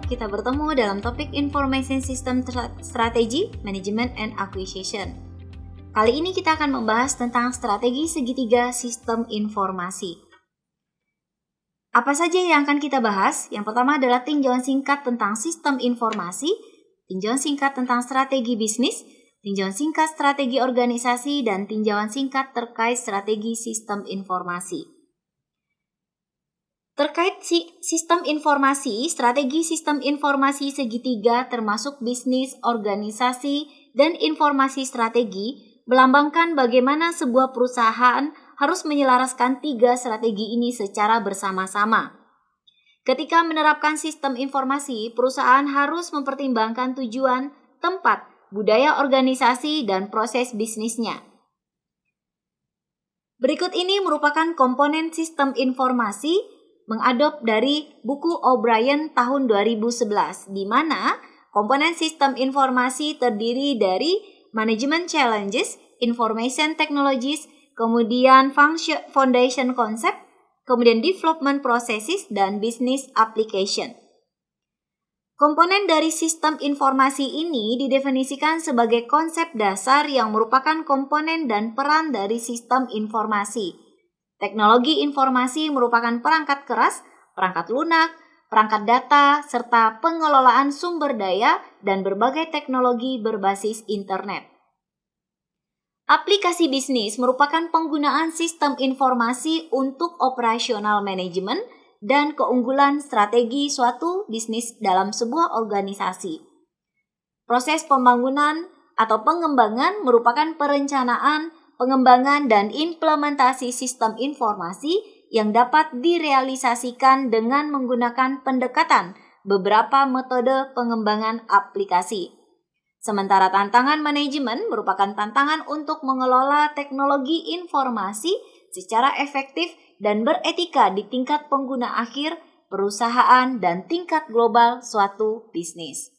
kita bertemu dalam topik Information System Strategy, Management and Acquisition. Kali ini kita akan membahas tentang strategi segitiga sistem informasi. Apa saja yang akan kita bahas? Yang pertama adalah tinjauan singkat tentang sistem informasi, tinjauan singkat tentang strategi bisnis, tinjauan singkat strategi organisasi, dan tinjauan singkat terkait strategi sistem informasi. Terkait sistem informasi, strategi sistem informasi segitiga termasuk bisnis, organisasi, dan informasi strategi melambangkan bagaimana sebuah perusahaan harus menyelaraskan tiga strategi ini secara bersama-sama. Ketika menerapkan sistem informasi, perusahaan harus mempertimbangkan tujuan, tempat, budaya organisasi, dan proses bisnisnya. Berikut ini merupakan komponen sistem informasi mengadop dari buku O'Brien tahun 2011, di mana komponen sistem informasi terdiri dari Management Challenges, Information Technologies, kemudian Foundation Concept, kemudian Development Processes, dan Business Application. Komponen dari sistem informasi ini didefinisikan sebagai konsep dasar yang merupakan komponen dan peran dari sistem informasi. Teknologi informasi merupakan perangkat keras, perangkat lunak, perangkat data, serta pengelolaan sumber daya dan berbagai teknologi berbasis internet. Aplikasi bisnis merupakan penggunaan sistem informasi untuk operasional manajemen dan keunggulan strategi suatu bisnis dalam sebuah organisasi. Proses pembangunan atau pengembangan merupakan perencanaan, pengembangan dan implementasi sistem informasi yang dapat direalisasikan dengan menggunakan pendekatan beberapa metode pengembangan aplikasi. Sementara tantangan manajemen merupakan tantangan untuk mengelola teknologi informasi secara efektif dan beretika di tingkat pengguna akhir, perusahaan, dan tingkat global suatu bisnis.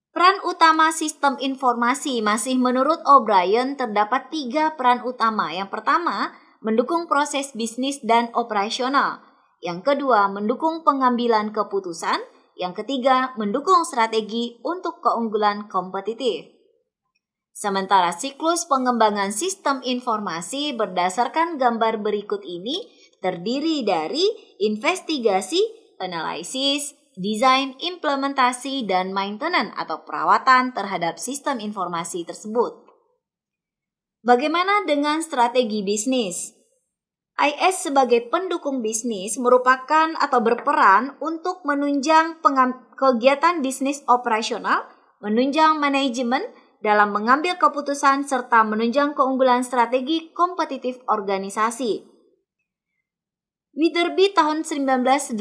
Peran utama sistem informasi masih menurut O'Brien terdapat 3 peran utama. Yang pertama, mendukung proses bisnis dan operasional. Yang kedua, mendukung pengambilan keputusan. Yang ketiga, mendukung strategi untuk keunggulan kompetitif. Sementara siklus pengembangan sistem informasi berdasarkan gambar berikut ini terdiri dari investigasi, analisis, desain, implementasi, dan maintenance atau perawatan terhadap sistem informasi tersebut. Bagaimana dengan strategi bisnis? IS sebagai pendukung bisnis merupakan atau berperan untuk menunjang kegiatan bisnis operasional, menunjang manajemen dalam mengambil keputusan, serta menunjang keunggulan strategi kompetitif organisasi. Witherby tahun 1988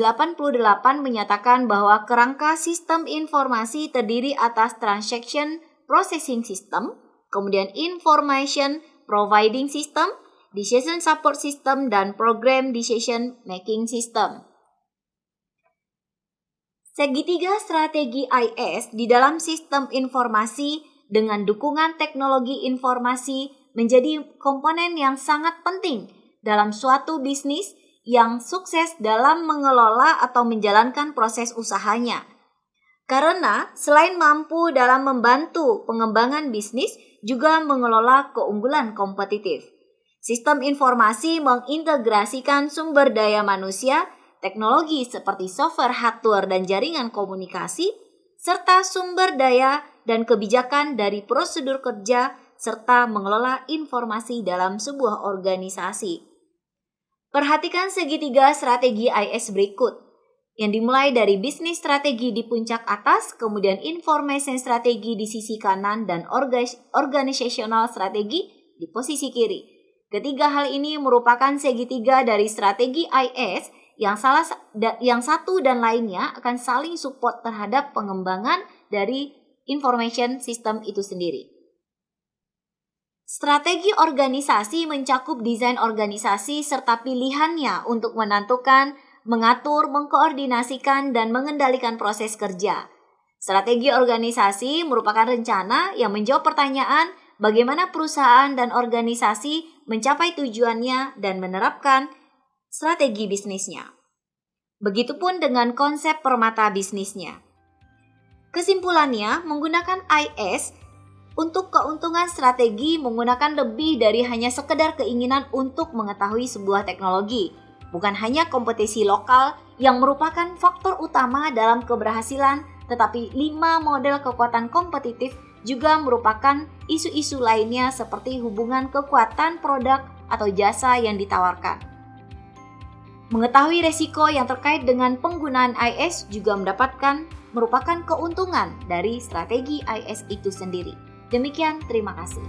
menyatakan bahwa kerangka sistem informasi terdiri atas Transaction Processing System, kemudian Information Providing System, Decision Support System, dan Program Decision Making System. Segitiga strategi IS di dalam sistem informasi dengan dukungan teknologi informasi menjadi komponen yang sangat penting dalam suatu bisnis yang sukses dalam mengelola atau menjalankan proses usahanya. Karena selain mampu dalam membantu pengembangan bisnis, juga mengelola keunggulan kompetitif. Sistem informasi mengintegrasikan sumber daya manusia, teknologi seperti software, hardware, dan jaringan komunikasi, serta sumber daya dan kebijakan dari prosedur kerja, serta mengelola informasi dalam sebuah organisasi. Perhatikan segitiga strategi IS berikut, yang dimulai dari bisnis strategi di puncak atas, kemudian information strategi di sisi kanan, dan organizational strategi di posisi kiri. Ketiga hal ini merupakan segitiga dari strategi IS yang satu dan lainnya akan saling support terhadap pengembangan dari information system itu sendiri. Strategi organisasi mencakup desain organisasi serta pilihannya untuk menentukan, mengatur, mengkoordinasikan, dan mengendalikan proses kerja. Strategi organisasi merupakan rencana yang menjawab pertanyaan bagaimana perusahaan dan organisasi mencapai tujuannya dan menerapkan strategi bisnisnya. Begitupun dengan konsep permata bisnisnya. Kesimpulannya, menggunakan IS untuk keuntungan strategi menggunakan lebih dari hanya sekedar keinginan untuk mengetahui sebuah teknologi, bukan hanya kompetisi lokal yang merupakan faktor utama dalam keberhasilan, tetapi 5 model kekuatan kompetitif juga merupakan isu-isu lainnya seperti hubungan kekuatan produk atau jasa yang ditawarkan. Mengetahui resiko yang terkait dengan penggunaan IS juga merupakan keuntungan dari strategi IS itu sendiri. Demikian, terima kasih.